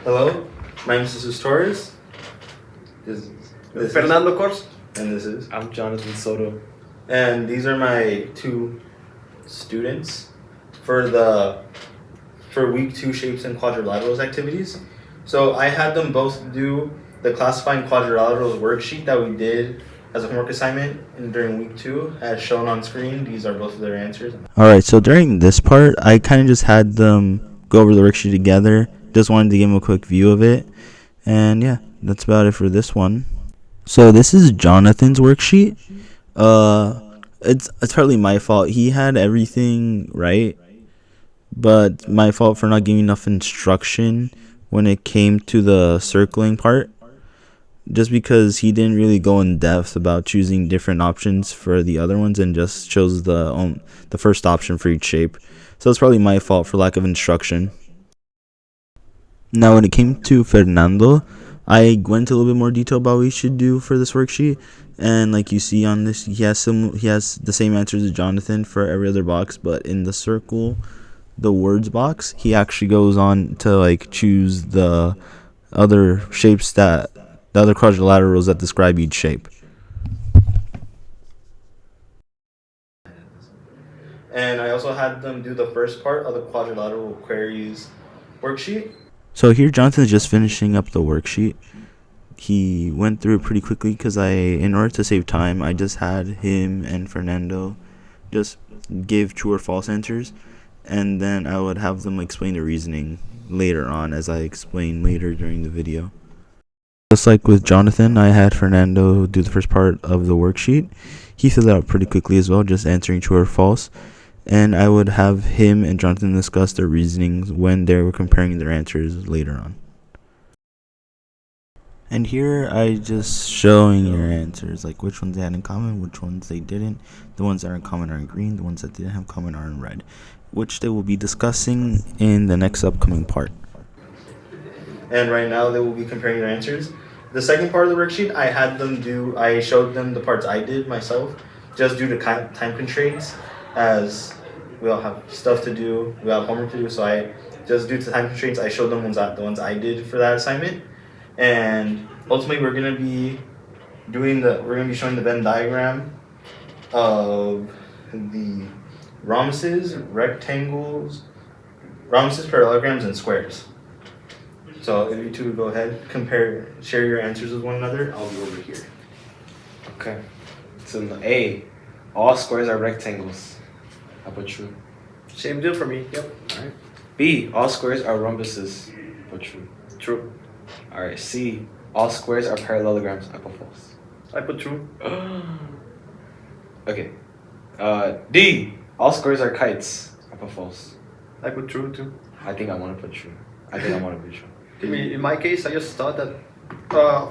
Hello, my name is Jesus Torres. This Fernando Cors. and this is. I'm Jonathan Soto. And these are my two students for week 2 shapes and quadrilaterals activities. So I had them both do the classifying quadrilaterals worksheet that we did as a homework assignment during week 2, as shown on screen. These are both of their answers. Alright, so during this part, I kind of just had them go over the worksheet together. Just wanted to give them a quick view of it. And yeah, that's about it for this one. So this is Jonathan's worksheet. It's partly my fault. He had everything right, but my fault for not giving enough instruction when it came to the circling part. Just because he didn't really go in depth about choosing different options for the other ones and just chose the first option for each shape. So it's probably my fault for lack of instruction. Now when it came to Fernando, I went into a little bit more detail about what he should do for this worksheet, and like you see on this, he has the same answers as Jonathan for every other box, but in the circle, the words box, he actually goes on to like choose the other shapes the other quadrilaterals that describe each shape. And I also had them do the first part of the quadrilateral queries worksheet. So here Jonathan's just finishing up the worksheet. He went through it pretty quickly because in order to save time, I just had him and Fernando just give true or false answers, and then I would have them explain the reasoning later on as I explain later during the video. Just like with Jonathan, I had Fernando do the first part of the worksheet. He filled it out pretty quickly as well, just answering true or false. And I would have him and Jonathan discuss their reasonings when they were comparing their answers later on. And here I just showing your answers, like which ones they had in common, which ones they didn't. The ones that are in common are in green, the ones that didn't have common are in red, which they will be discussing in the next upcoming part. And right now they will be comparing their answers. The second part of the worksheet, I showed them the parts I did myself, just due to time constraints, as we all have stuff to do, we have homework to do, so due to time constraints, I showed them the ones I did for that assignment. And ultimately we're gonna be showing the Venn diagram of the rhombuses, rectangles, parallelograms, and squares. So if you two go ahead, share your answers with one another. I'll be over here. Okay. So in the A, all squares are rectangles. How about true? Same deal for me. Yep. Alright. B, all squares are rhombuses. How about true? True. Alright. C, all squares are parallelograms. I put false. I put true. Okay. D, all squares are kites. I put false. I put true too. I think I want to put true. I think I want to be true. I mean, in my case, I just thought that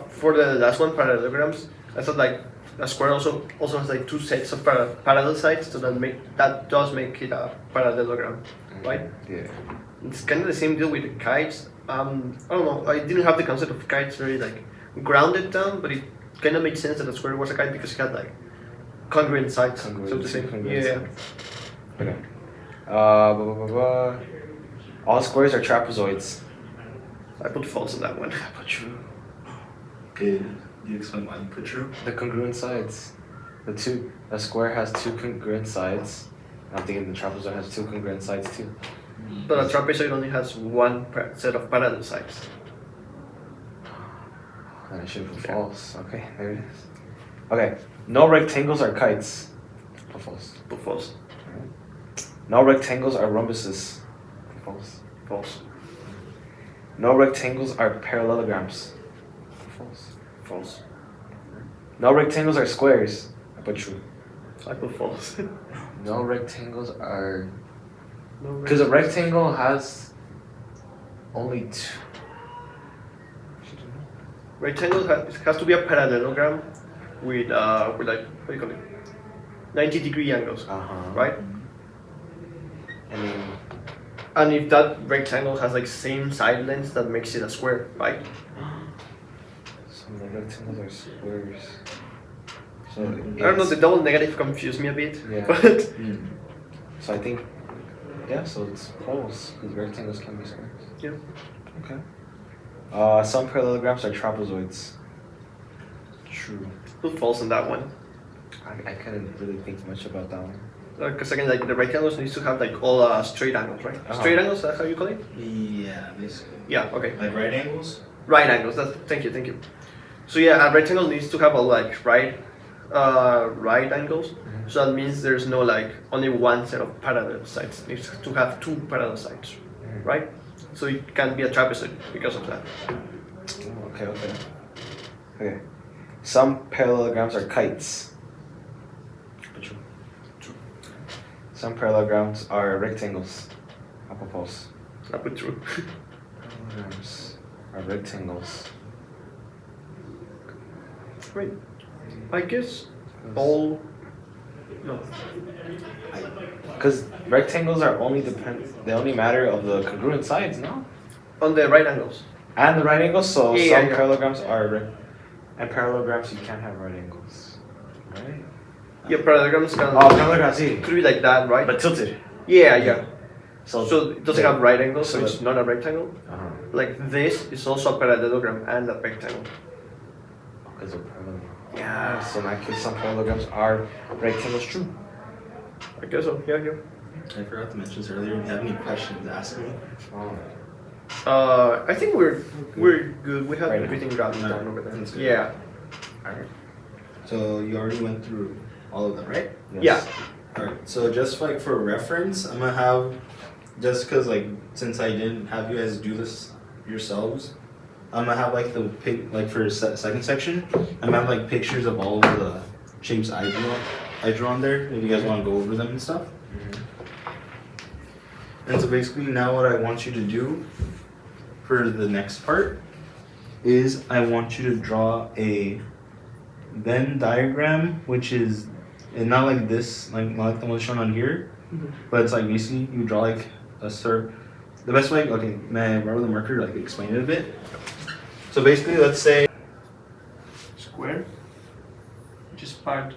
for the last one, parallelograms, I thought like a square also has like two sets of parallel sides, so that does make it a parallelogram, right? Yeah. It's kind of the same deal with the kites. I don't know. I didn't have the concept of kites very like grounded down, but it kind of made sense that a square was a kite because it had like congruent sides, so to say. Yeah. Okay. Blah, blah, blah, blah. All squares are trapezoids. I put false on that one. I put true. Did you explain why you put true? The congruent sides. The square has two congruent sides. I'm thinking the trapezoid has two congruent sides too. But a trapezoid only has one set of parallel sides. Then I should put false. Okay, there it is. Okay, no rectangles are kites. Put false. Put false. No rectangles are rhombuses. Put false. False. No rectangles are parallelograms. Put false. False. No rectangles are squares. I put true. I put false. No rectangles are... Because a rectangle has only two... Rectangle has to be a parallelogram with like, what do you call it? 90-degree angles, right? And if that rectangle has like same side lengths, that makes it a square, right? So the rectangles are squares. So I don't know, the double negative confused me a bit. Yeah. But so I think, yeah, so it's false because rectangles can be squares. Yeah. Okay. Some parallelograms are trapezoids. True. Who falls on that one? I couldn't really think much about that one. Because again, like the rectangles needs to have like all straight angles, right? Uh-huh. Straight angles, that's how you call it? Yeah, basically. Yeah, okay. Like right angles? Right angles, thank you. So yeah, a rectangle needs to have all like right angles. Mm-hmm. So that means there's no like only one set of parallel sides. It needs to have two parallel sides, Mm-hmm. right? So it can be a trapezoid because of that. Oh, okay. Some parallelograms are kites. True. Some parallelograms are rectangles. Apropos. I put true. Parallelograms are rectangles. Right. I guess all. No. Because rectangles are they only matter of the congruent sides, no? On the right angles. And the right angles, so Yeah, some yeah. parallelograms are and parallelograms you can't have right angles, right? Yeah, parallelograms can Oh, parallelograms, see. could be like that, right? But tilted. Yeah. So So it doesn't have right angles, so so it's not a rectangle. uh-huh. Like this is also a parallelogram and a rectangle. Because of parallel. Yeah. So in that case, some parallelograms are rectangles, true. I guess so. Yeah. I forgot to mention this earlier. If you have any questions, ask me. Oh. I think we're good. We have Right. everything wrapped Alright. down over there. That's good. Yeah. Alright. So you already went through all of them, right? Yes. Alright, so just like for reference, I'm gonna have, just cause like, since I didn't have you guys do this yourselves, I'm gonna have like the pic, like for second section, I'm gonna have like pictures of all of the shapes I drew on there, if you guys wanna go over them and stuff. Mhm. And so basically now what I want you to do for the next part is I want you to draw a Venn diagram, which is and not like this, like not like the one shown on here, but it's like basically you draw like a circle. The best way, okay, may I borrow the marker to like explain it a bit? So basically, let's say Square, which is part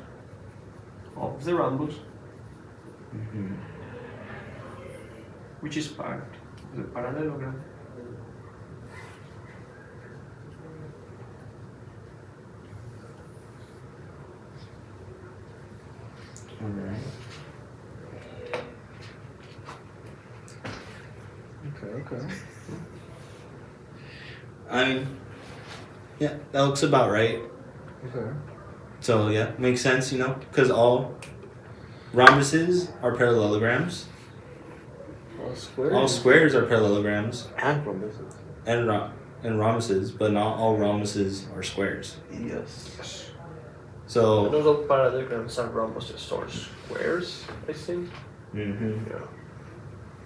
of the rhombus, which is part of the parallelogram. Alright. Okay. I mean, yeah, that looks about right. Okay. So yeah, makes sense, you know, because all rhombuses are parallelograms, All squares. all squares are parallelograms, and rhombuses. and rhombuses, but not all rhombuses are squares. Yes. So. Those are parallelograms and rhombuses or squares, I think. Mm-hmm. Yeah.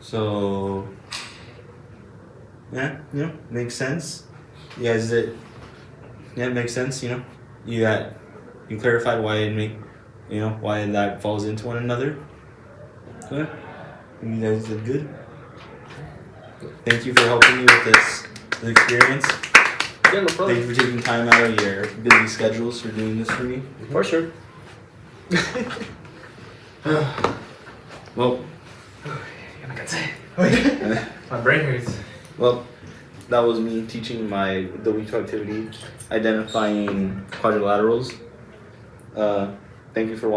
So, yeah, makes sense. You guys did, yeah, it makes sense, you clarified why why that falls into one another. Good. You guys did good. Thank you for helping me with this experience. Yeah, no Thank problem. you for taking time out of your busy schedules for doing this for me. For sure. Well, My brain hurts. well, that was me teaching the week 2 activity, identifying quadrilaterals. Thank you for watching.